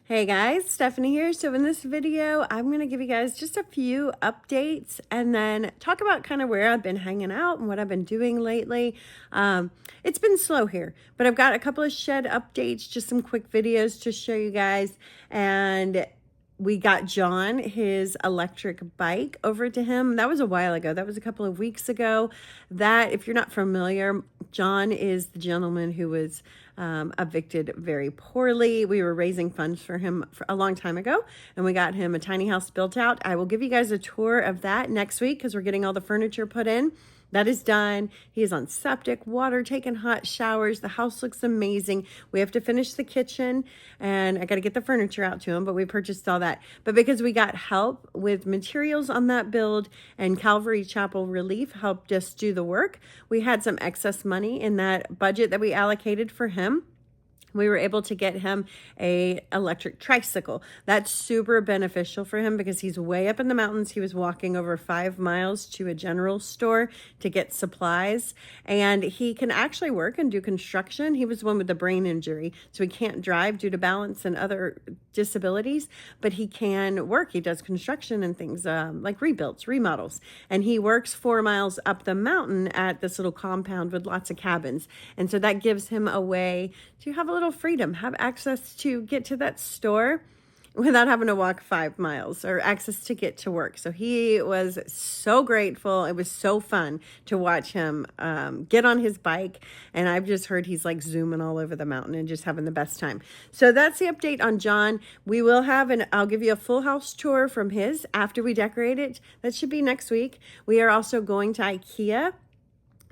Hey guys, Stephanie here. So in this video, I'm going to give you guys just a few updates and then talk about kind of where I've been hanging out and what I've been doing lately. It's been slow here, but I've got a couple of shed updates, just some quick videos to show you guys. And we got John his electric bike over to him. That was a while ago. That was a couple of weeks ago. That, if you're not familiar, John is the gentleman who was evicted very poorly. We were raising funds for him for a long time ago, and we got him a tiny house built out. I will give you guys a tour of that next week because we're getting all the furniture put in. That is done. He is on septic, water, taking hot showers. The house looks amazing. We have to finish the kitchen and I got to get the furniture out to him, but we purchased all that. But because we got help with materials on that build and Calvary Chapel Relief helped us do the work, we had some excess money in that budget that we allocated for him. We were able to get him a electric tricycle. That's super beneficial for him because he's way up in the mountains. He was walking over 5 miles to a general store to get supplies, and he can actually work and do construction. He was the one with the brain injury, so he can't drive due to balance and other disabilities, but he can work. He does construction and things like rebuilds, remodels, and he works 4 miles up the mountain at this little compound with lots of cabins. And so that gives him a way to have a little freedom, have access to get to that store without having to walk 5 miles or access to get to work. So he was so grateful. It was so fun to watch him get on his bike. And I've just heard he's like zooming all over the mountain and just having the best time. So that's the update on John. We will have I'll give you a full house tour from his after we decorate it. That should be next week. We are also going to IKEA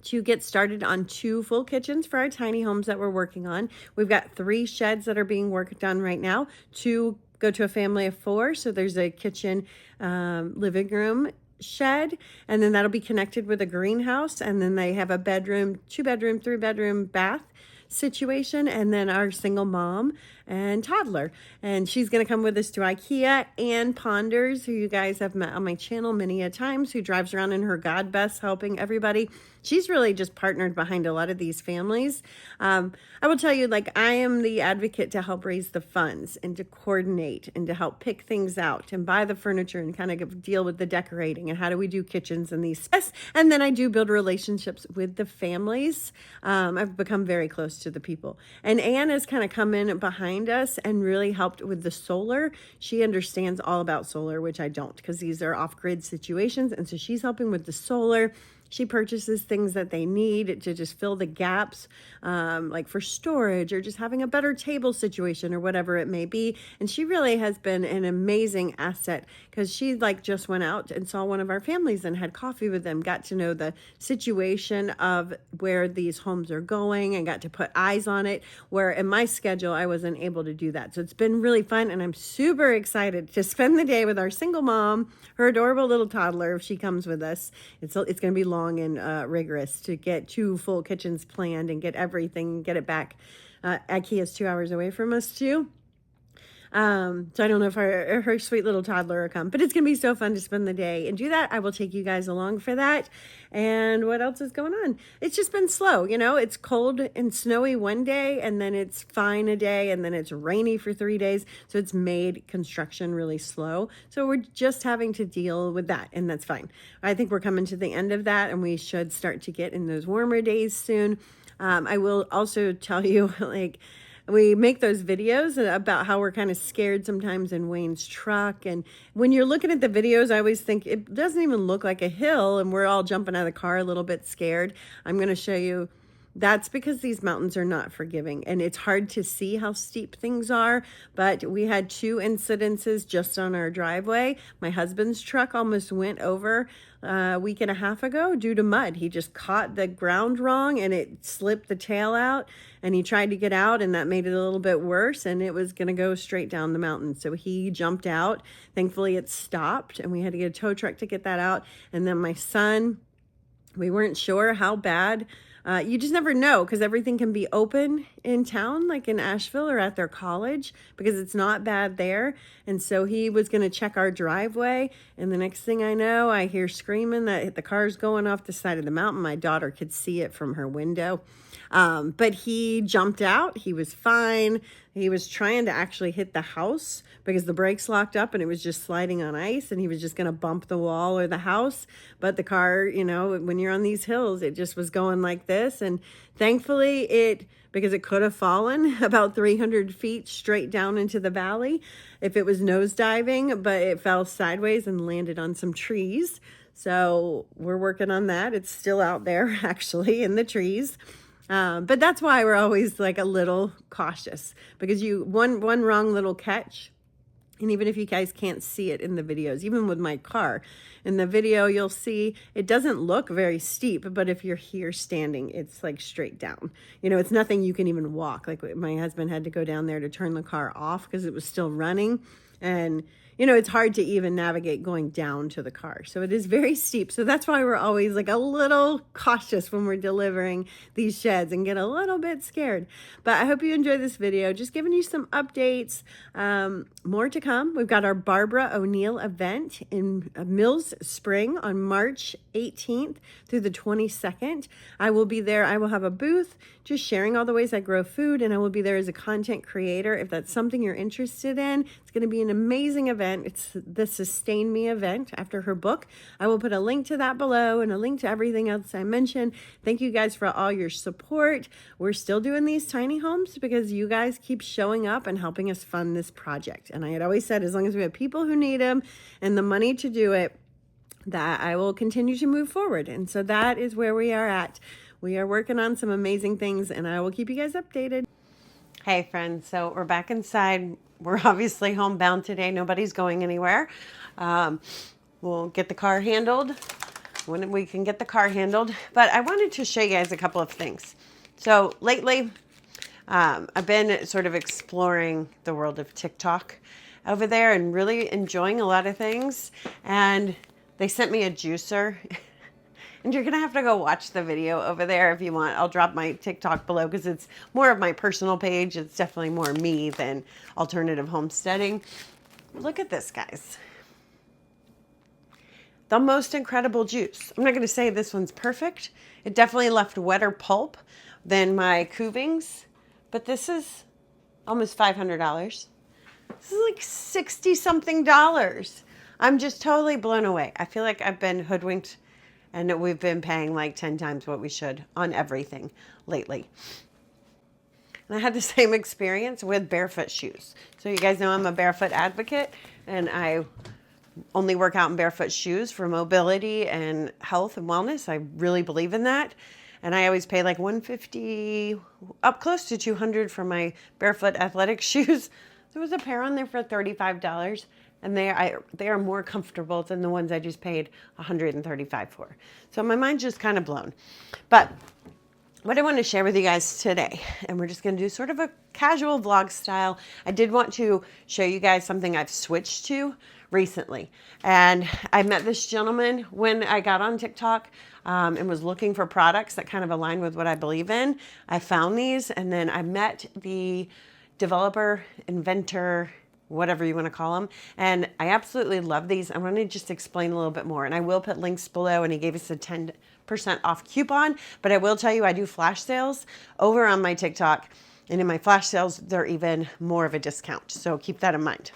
to get started on 2 full kitchens for our tiny homes that we're working on. We've got 3 sheds that are being worked on right now. 2 go to a family of 4. So there's a kitchen, living room shed, and then that'll be connected with a greenhouse. And then they have a bedroom, 2-bedroom, 3-bedroom bath situation, and then our single mom and toddler, and she's going to come with us to IKEA. And Ponders, who you guys have met on my channel many a times, who drives around in her God best helping everybody. She's really just partnered behind a lot of these families. I will tell you, like, I am the advocate to help raise the funds and to coordinate and to help pick things out and buy the furniture and kind of deal with the decorating and how do we do kitchens and these. And then I do build relationships with the families. I've become very close to the people. And Anne has kind of come in behind us and really helped with the solar. She understands all about solar, which I don't, because these are off-grid situations. And so she's helping with the solar. She purchases things that they need to just fill the gaps, like for storage or just having a better table situation or whatever it may be. And she really has been an amazing asset because she like just went out and saw one of our families and had coffee with them, got to know the situation of where these homes are going and got to put eyes on it, where in my schedule, I wasn't able to do that. So it's been really fun. And I'm super excited to spend the day with our single mom, her adorable little toddler, if she comes with us. It's going to be long and rigorous to get 2 full kitchens planned and get everything, get it back. IKEA is 2 hours away from us too. So I don't know if her sweet little toddler will come, but it's going to be so fun to spend the day and do that. I will take you guys along for that. And what else is going on? It's just been slow. You know, it's cold and snowy one day and then it's fine a day and then it's rainy for 3 days. So it's made construction really slow. So we're just having to deal with that, and that's fine. I think we're coming to the end of that and we should start to get in those warmer days soon. I will also tell you, like, we make those videos about how we're kind of scared sometimes in Wayne's truck. And when you're looking at the videos, I always think it doesn't even look like a hill and we're all jumping out of the car a little bit scared. I'm going to show you that's because these mountains are not forgiving and it's hard to see how steep things are. But we had 2 incidences just on our driveway. My husband's truck almost went over a week and a half ago due to mud. He just caught the ground wrong and it slipped the tail out, and he tried to get out and that made it a little bit worse, and it was going to go straight down the mountain. So he jumped out. Thankfully it stopped and we had to get a tow truck to get that out. And then my son, we weren't sure how bad. You just never know because everything can be open in town, like in Asheville or at their college, because it's not bad there. And so he was going to check our driveway. And the next thing I know, I hear screaming that the car's going off the side of the mountain. My daughter could see it from her window. But he jumped out. He was fine. He was trying to actually hit the house because the brakes locked up and it was just sliding on ice, and he was just going to bump the wall or the house. But the car, you know, when you're on these hills, it just was going like this. And thankfully because it could have fallen about 300 feet straight down into the valley if it was nosediving, but it fell sideways and landed on some trees. So we're working on that. It's still out there actually in the trees. But that's why we're always like a little cautious, because one wrong little catch, and even if you guys can't see it in the videos, even with my car, in the video you'll see it doesn't look very steep, but if you're here standing, it's like straight down. You know, it's nothing you can even walk. Like my husband had to go down there to turn the car off because it was still running, and you know, it's hard to even navigate going down to the car. So it is very steep. So that's why we're always like a little cautious when we're delivering these sheds and get a little bit scared. But I hope you enjoy this video. Just giving you some updates. More to come. We've got our Barbara O'Neill event in Mills Spring on March 18th through the 22nd. I will be there. I will have a booth just sharing all the ways I grow food, and I will be there as a content creator if that's something you're interested in. It's going to be an amazing event. It's the Sustain Me event after her book. I will put a link to that below and a link to everything else I mentioned. Thank you guys for all your support. We're still doing these tiny homes because you guys keep showing up and helping us fund this project. And I had always said, as long as we have people who need them and the money to do it, that I will continue to move forward. And so that is where we are at. We are working on some amazing things, and I will keep you guys updated. Hey friends, so we're back inside. We're obviously homebound today. Nobody's going anywhere. We'll get the car handled when we can get the car handled. But I wanted to show you guys a couple of things. So lately, I've been sort of exploring the world of TikTok over there and really enjoying a lot of things. And they sent me a juicer. And you're going to have to go watch the video over there if you want. I'll drop my TikTok below because it's more of my personal page. It's definitely more me than alternative homesteading. Look at this, guys. The most incredible juice. I'm not going to say this one's perfect. It definitely left wetter pulp than my Kuvings. But this is almost $500. This is like $60-something. I'm just totally blown away. I feel like I've been hoodwinked, and we've been paying like 10 times what we should on everything lately. And I had the same experience with barefoot shoes. So you guys know I'm a barefoot advocate, and I only work out in barefoot shoes for mobility and health and wellness. I really believe in that. And I always pay like $150, up close to $200 for my barefoot athletic shoes. There was a pair on there for $35. And they are more comfortable than the ones I just paid $135 for. So my mind's just kind of blown. But what I want to share with you guys today, and we're just going to do sort of a casual vlog style. I did want to show you guys something I've switched to recently. And I met this gentleman when I got on TikTok and was looking for products that kind of align with what I believe in. I found these, and then I met the developer, inventor, whatever you want to call them. And I absolutely love these. I'm going to just explain a little bit more, and I will put links below, and he gave us a 10% off coupon, but I will tell you, I do flash sales over on my TikTok, and in my flash sales, they're even more of a discount. So keep that in mind.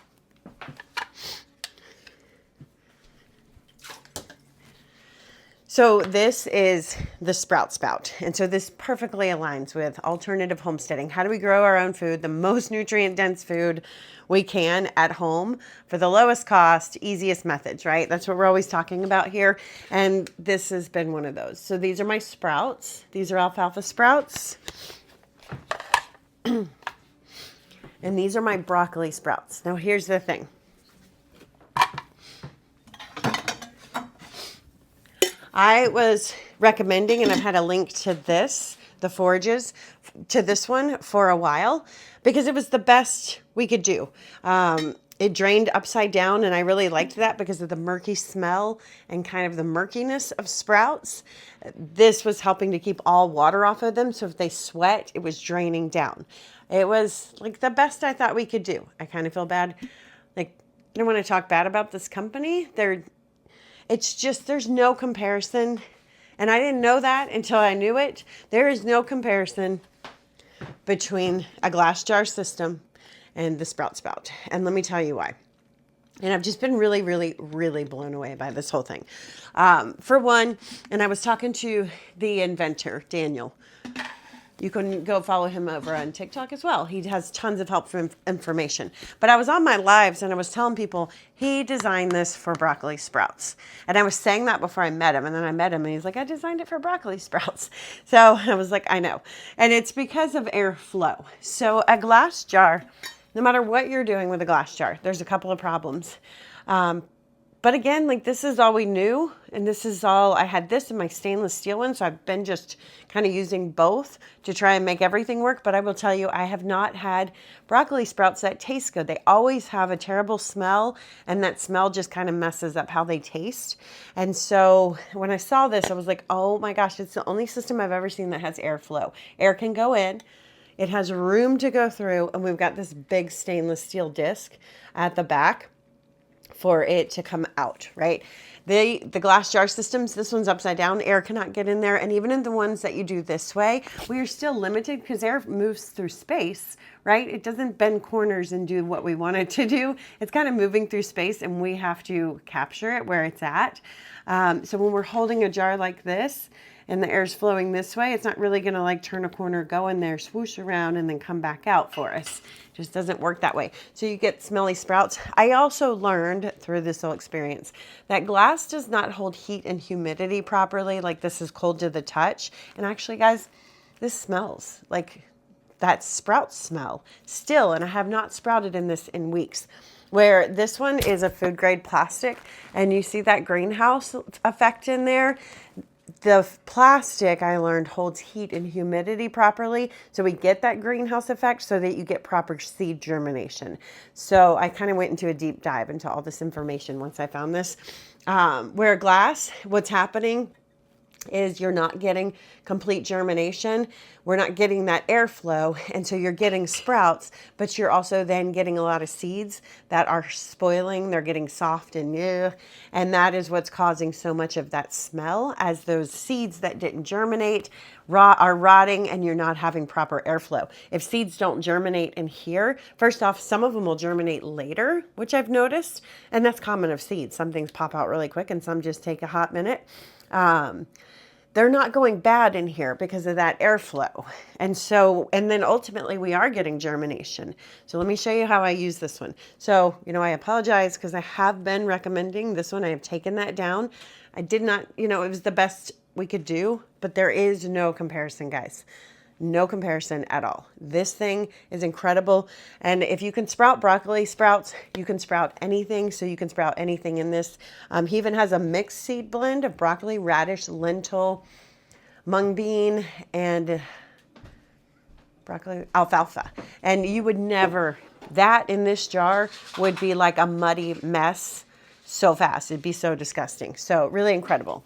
So this is the Sprout Spout. And so this perfectly aligns with alternative homesteading. How do we grow our own food, the most nutrient dense food we can at home for the lowest cost, easiest methods, right? That's what we're always talking about here. And this has been one of those. So these are my sprouts. These are alfalfa sprouts. And these are my broccoli sprouts. Now here's the thing. I was recommending, and I've had a link to this, the forages, to this one for a while, because it was the best we could do. it drained upside down, and I really liked that because of the murky smell and kind of the murkiness of sprouts. This was helping to keep all water off of them, so if they sweat, it was draining down. It was like the best I thought we could do. I kind of feel bad. Like, I don't want to talk bad about this company. It's just, there's no comparison. And I didn't know that until I knew it. There is no comparison between a glass jar system and the Sprout Spout. And let me tell you why. And I've just been really, really, really blown away by this whole thing. For one, and I was talking to the inventor, Daniel. You can go follow him over on TikTok as well. He has tons of helpful information. But I was on my lives and I was telling people he designed this for broccoli sprouts. And I was saying that before I met him. And then I met him and he's like, I designed it for broccoli sprouts. So I was like, I know. And it's because of airflow. So a glass jar, no matter what you're doing with a glass jar, there's a couple of problems. But again, like this is all we knew. And this is all, I had this in my stainless steel one. So I've been just kind of using both to try and make everything work. But I will tell you, I have not had broccoli sprouts that taste good. They always have a terrible smell. And that smell just kind of messes up how they taste. And so when I saw this, I was like, oh my gosh, it's the only system I've ever seen that has airflow. Air can go in. It has room to go through. And we've got this big stainless steel disc at the back for it to come out, right? The glass jar systems, this one's upside down. Air cannot get in there. And even in the ones that you do this way, we are still limited because air moves through space, right? It doesn't bend corners and do what we want it to do. It's kind of moving through space and we have to capture it where it's at. So when we're holding a jar like this, and the air's flowing this way, it's not really gonna like turn a corner, go in there, swoosh around, and then come back out for us. It just doesn't work that way. So you get smelly sprouts. I also learned through this whole experience that glass does not hold heat and humidity properly. Like this is cold to the touch. And actually, guys, this smells like that sprout smell still. And I have not sprouted in this in weeks. Where this one is a food grade plastic, and you see that greenhouse effect in there. The plastic, I learned, holds heat and humidity properly. So we get that greenhouse effect so that you get proper seed germination. So I kind of went into a deep dive into all this information once I found this. Where glass, what's happening is you're not getting complete germination. We're not getting that airflow. And so you're getting sprouts, but you're also then getting a lot of seeds that are spoiling. They're getting soft and new. And that is what's causing so much of that smell, as those seeds that didn't germinate are rotting and you're not having proper airflow. If seeds don't germinate in here, first off, some of them will germinate later, which I've noticed. And that's common of seeds. Some things pop out really quick and some just take a hot minute. They're not going bad in here because of that airflow. And then ultimately we are getting germination. So let me show you how I use this one. So, I apologize because I have been recommending this one. I have taken that down. I did not, it was the best we could do, but there is no comparison, guys. No comparison at all. This thing is incredible. And if you can sprout broccoli sprouts, you can sprout anything. So you can sprout anything in this. He even has a mixed seed blend of broccoli, radish, lentil, mung bean, and broccoli, alfalfa. And you would never, that in this jar would be like a muddy mess so fast. It'd be so disgusting. So really incredible.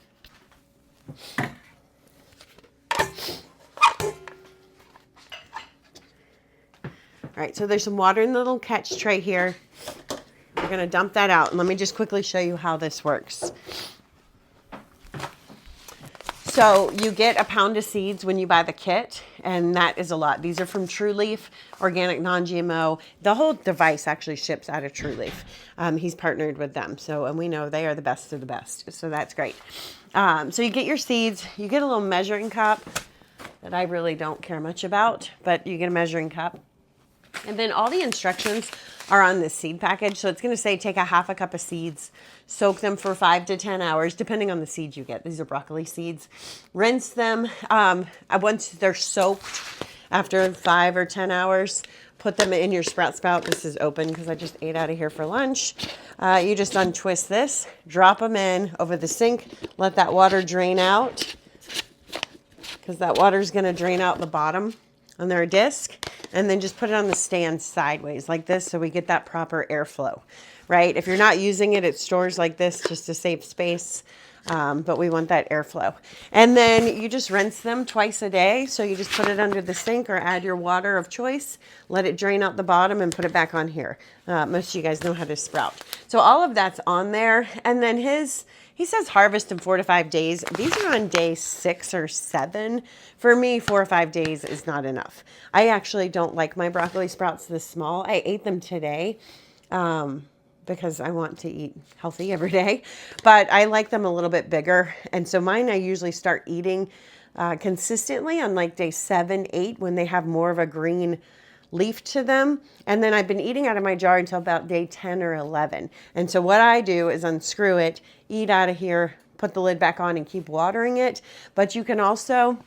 All right, so there's some water in the little catch tray here. We're going to dump that out. And let me just quickly show you how this works. So you get a pound of seeds when you buy the kit, and that is a lot. These are from True Leaf, organic, non-GMO. The whole device actually ships out of True Leaf. He's partnered with them, and we know they are the best of the best. So that's great. So you get your seeds. You get a little measuring cup that I really don't care much about, but you get a measuring cup. And then all the instructions are on this seed package. So it's going to say take a half a cup of seeds, soak them for 5 to 10 hours, depending on the seeds you get. These are broccoli seeds. Rinse them. Once they're soaked, after 5 or 10 hours, put them in your Sprout Spout. This is open because I just ate out of here for lunch. You just untwist this, drop them in over the sink, let that water drain out, because that water is going to drain out the bottom on their disc, and then just put it on the stand sideways like this so we get that proper airflow, right? If you're not using it, it stores like this just to save space. But we want that airflow. And then you just rinse them twice a day. So you just put it under the sink or add your water of choice, let it drain out the bottom and put it back on here. Most of you guys know how to sprout. So all of that's on there. And then he says harvest in 4 to 5 days. These are on day 6 or 7. For me, 4 or 5 days is not enough. I actually don't like my broccoli sprouts this small. I ate them today. Because I want to eat healthy every day, but I like them a little bit bigger. And so mine, I usually start eating consistently on like day 7, 8, when they have more of a green leaf to them. And then I've been eating out of my jar until about day 10 or 11. And so what I do is unscrew it, eat out of here, put the lid back on and keep watering it. But you can also,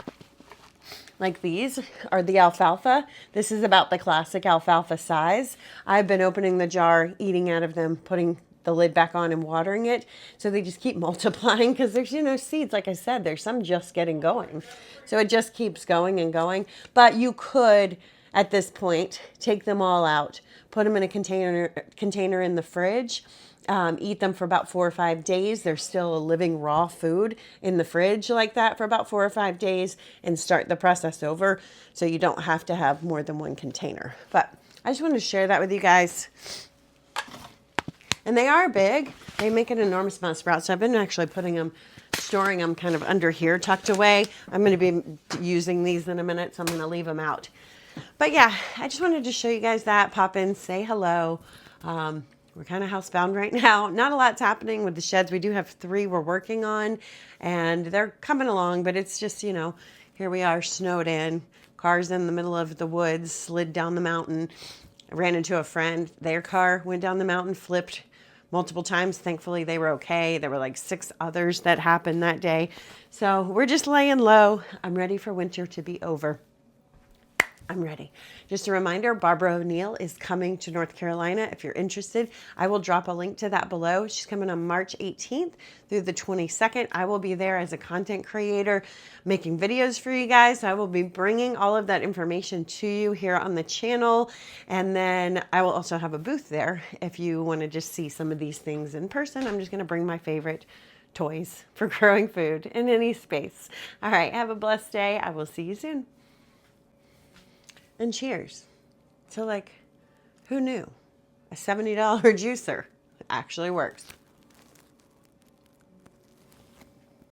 like these are the alfalfa. This is about the classic alfalfa size. I've been opening the jar, eating out of them, putting the lid back on and watering it. So they just keep multiplying because there's, seeds. Like I said, there's some just getting going. So it just keeps going and going. But you could, at this point, take them all out, put them in a container in the fridge, eat them for about 4 or 5 days. They're still a living raw food in the fridge like that for about 4 or 5 days and start the process over. So you don't have to have more than one container. But I just wanted to share that with you guys. And they are big. They make an enormous amount of sprouts. So I've been actually storing them kind of under here, tucked away. I'm going to be using these in a minute, so I'm going to leave them out. But yeah, I just wanted to show you guys that. Pop in, say hello. We're kind of housebound right now. Not a lot's happening with the sheds. We do have 3 we're working on, and they're coming along, but it's just, here we are snowed in. Cars in the middle of the woods, slid down the mountain. I ran into a friend. Their car went down the mountain, flipped multiple times. Thankfully, they were okay. There were like 6 others that happened that day. So we're just laying low. I'm ready for winter to be over. I'm ready. Just a reminder, Barbara O'Neill is coming to North Carolina. If you're interested, I will drop a link to that below. She's coming on March 18th through the 22nd. I will be there as a content creator making videos for you guys. I will be bringing all of that information to you here on the channel. And then I will also have a booth there if you want to just see some of these things in person. I'm just going to bring my favorite toys for growing food in any space. All right. Have a blessed day. I will see you soon. And cheers. So who knew? A $70 juicer actually works.